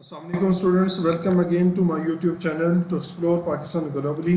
Assalamu alaikum students, welcome again to my YouTube channel to explore Pakistan globally.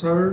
3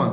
1,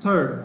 3,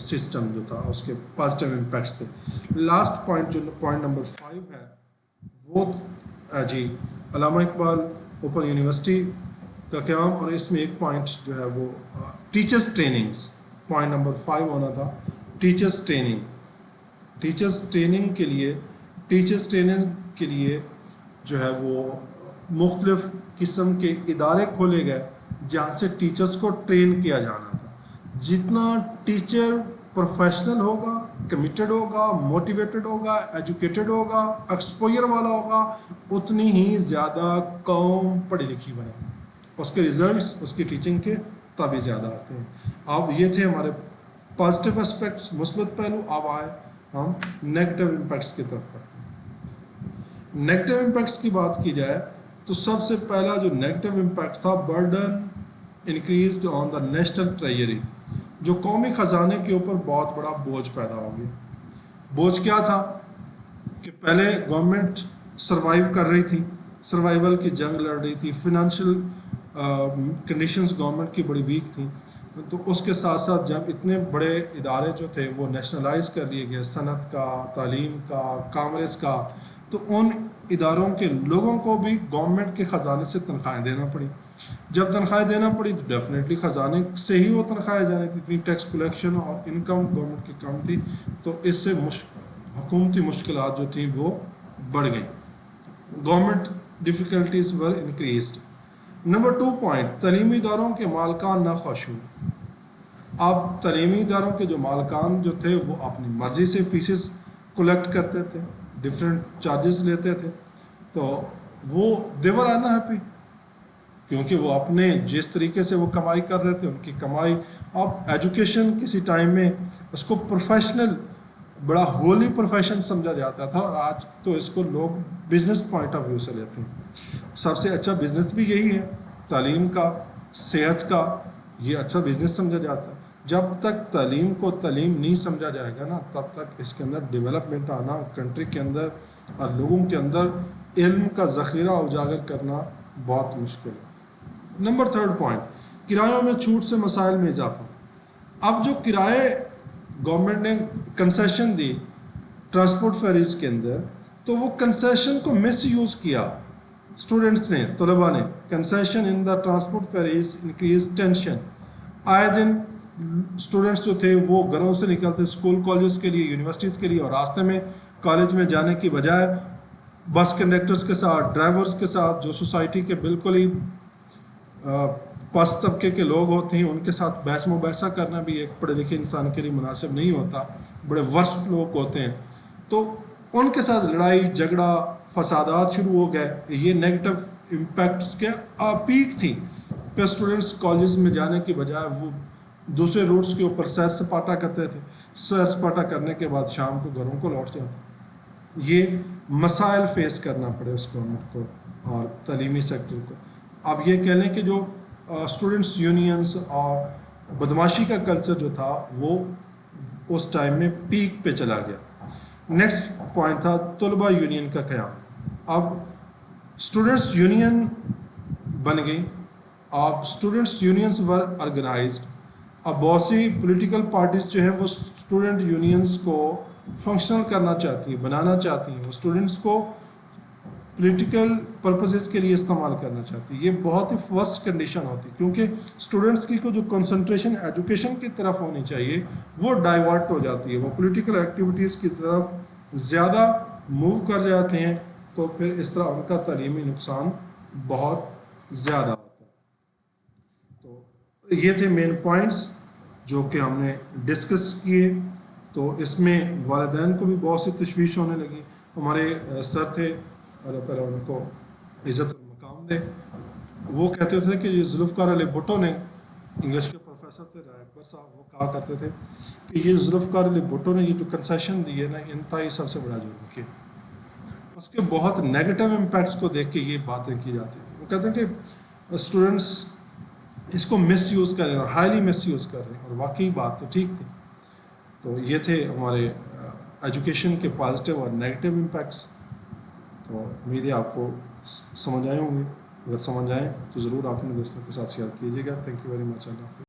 system جو تھا اس کے positive impacts تھے. Last point جو point number 5 ہے وہ جی علامہ اقبال اوپن یونیورسٹی کا قیام, اور اس میں ایک پوائنٹ جو ہے وہ ٹیچرس ٹریننگس, پوائنٹ نمبر 5 ہونا تھا ٹیچرس ٹریننگ. ٹیچرس ٹریننگ کے لیے جو ہے وہ مختلف قسم کے ادارے کھولے گئے جہاں سے ٹیچرس کو ٹرین کیا جانا تھا. جتنا ٹیچر پروفیشنل ہوگا, کمیٹڈ ہوگا, موٹیویٹڈ ہوگا, ایجوکیٹڈ ہوگا, ایکسپوئر والا ہوگا, اتنی ہی زیادہ قوم پڑھی لکھی بنے, اس کے ریزلٹس اس کی ٹیچنگ کے تبھی زیادہ آتے ہیں. اب یہ تھے ہمارے پازیٹیو اسپیکٹس, مثبت پہلو. اب آئے ہم نیگیٹو امپیکٹس کی طرف پڑھتے ہیں. نیگیٹو امپیکٹس کی بات کی جائے تو سب سے پہلا جو نیگیٹو امپیکٹ تھا, برڈن انکریزڈ آن دا نیشنل ٹریجری, جو قومی خزانے کے اوپر بہت بڑا بوجھ پیدا ہو گیا. بوجھ کیا تھا کہ پہلے گورنمنٹ سروائیو کر رہی تھی, سروائیول کی جنگ لڑ رہی تھی, فنانشل کنڈیشنز گورنمنٹ کی بڑی ویک تھیں, تو اس کے ساتھ ساتھ جب اتنے بڑے ادارے جو تھے وہ نیشنلائز کر لیے گئے, صنعت کا, تعلیم کا, کامرس کا, تو ان اداروں کے لوگوں کو بھی گورنمنٹ کے خزانے سے تنخواہیں دینا پڑی. جب تنخواہیں دینا پڑی تو ڈیفینیٹلی خزانے سے ہی وہ تنخواہیں جانے تھی, اتنی ٹیکس کلیکشن اور انکم گورنمنٹ کی کم تھی, تو اس سے حکومتی مشکلات جو تھیں وہ بڑھ گئیں. گورنمنٹ ڈیفیکلٹیز ور انکریزڈ. نمبر 2 پوائنٹ, تعلیمی اداروں کے مالکان ناخوش ہوئے. اب تعلیمی اداروں کے جو مالکان جو تھے وہ اپنی مرضی سے فیسز کلیکٹ کرتے تھے, ڈفرینٹ چارجز لیتے تھے, تو وہ دیور آر نا ہیپی, کیونکہ وہ اپنے جس طریقے سے وہ کمائی کر رہے تھے ان کی کمائی. اب ایجوکیشن کسی ٹائم میں اس کو پروفیشنل بڑا ہولی پروفیشن سمجھا جاتا تھا, اور آج تو اس کو لوگ بزنس پوائنٹ آف ویو سے لیتے ہیں. سب سے اچھا بزنس بھی یہی ہے, تعلیم کا, صحت کا, یہ اچھا بزنس سمجھا جاتا ہے. جب تک تعلیم کو تعلیم نہیں سمجھا جائے گا نا, تب تک اس کے اندر ڈیولپمنٹ آنا, کنٹری کے اندر اور لوگوں کے اندر علم کا ذخیرہ اجاگر کرنا بہت مشکل ہے. نمبر 3 پوائنٹ, کرایوں میں چھوٹ سے مسائل میں اضافہ. اب جو کرائے گورنمنٹ نے کنسیشن دی ٹرانسپورٹ فیریز کے اندر, تو وہ کنسیشن کو مس یوز کیا اسٹوڈنٹس نے, طلباء نے. Concession in the transport fairies increase tension. آئے دن اسٹوڈنٹس جو تھے وہ گھروں سے نکلتے اسکول کالجز کے لیے, یونیورسٹیز کے لیے, اور راستے میں کالج میں جانے کی بجائے بس کنڈکٹرز کے ساتھ, ڈرائیورز کے ساتھ, جو سوسائٹی کے بالکل ہی پست طبقے کے لوگ ہوتے ہیں, ان کے ساتھ بحث مباحثہ کرنا بھی ایک پڑھے لکھے انسان کے لیے مناسب نہیں ہوتا. بڑے ورسٹ لوگ ہوتے ہیں, تو ان کے ساتھ لڑائی جھگڑا فسادات شروع ہو گئے. یہ نیگیٹو امپیکٹس کے پیک تھی. پھر اسٹوڈنٹس کالجز میں جانے کی بجائے وہ دوسرے روٹس کے اوپر سیر سپاٹا کرتے تھے, سیر سپاٹا کرنے کے بعد شام کو گھروں کو لوٹ جاتے. یہ مسائل فیس کرنا پڑے اس گورنمنٹ کو اور تعلیمی سیکٹر کو. اب یہ کہہ لیں کہ جو اسٹوڈنٹس یونینس اور بدماشی کا کلچر جو تھا وہ اس ٹائم میں پیک پہ چلا گیا. نیکسٹ پوائنٹ تھا طلباء یونین کا قیام. اب اسٹوڈنٹس یونین بن گئی. اب اسٹوڈنٹس یونینس ور آرگنائزڈ. اب بہت سی پولیٹیکل پارٹیز جو ہیں وہ اسٹوڈنٹ یونینس کو فنکشنل کرنا چاہتی ہیں, بنانا چاہتی ہیں, وہ اسٹوڈنٹس کو پولیٹیکل پرپسز کے لیے استعمال کرنا چاہتی ہے. یہ بہت ہی ورسٹ کنڈیشن ہوتی ہے, کیونکہ اسٹوڈنٹس کی کو جو کنسنٹریشن ایجوکیشن کی طرف ہونی چاہیے وہ ڈائیورٹ ہو جاتی ہے, وہ پولیٹیکل ایکٹیویٹیز کی طرف زیادہ موو کر جاتے ہیں, تو پھر اس طرح ان کا تعلیمی نقصان بہت زیادہ ہوتا ہے. تو یہ تھے مین پوائنٹس جو کہ ہم نے ڈسکس کیے. تو اس میں والدین کو بھی بہت سی تشویش ہونے لگی. ہمارے سر تھے, اللہ تعالیٰ ان کو عزت المقام دے, وہ کہتے تھے کہ یہ ذوالفقار علی بھٹو نے, انگلش کے پروفیسر تھے رائے اکبر صاحب, وہ کہا کرتے تھے کہ یہ ذوالفقار علی بھٹو نے یہ جو کنسیشن دی ہے نا, انتہائی سب سے بڑا جرم کیا. اس کے بہت نیگیٹو امپیکٹس کو دیکھ کے یہ باتیں کی جاتی ہیں. وہ کہتے ہیں کہ اسٹوڈنٹس اس کو مس یوز کر رہے ہیں اور ہائیلی مس یوز کر رہے ہیں, اور واقعی بات تو ٹھیک تھی. تو یہ تھے ہمارے ایجوکیشن کے پازیٹیو اور نیگیٹو امپیکٹس. تو امید ہے آپ کو سمجھ آئے ہوں گے. اگر سمجھ آئیں تو ضرور آپ اپنے دوستوں کے ساتھ شیئر کیجیے گا. Thank you very much. اللہ حافظ.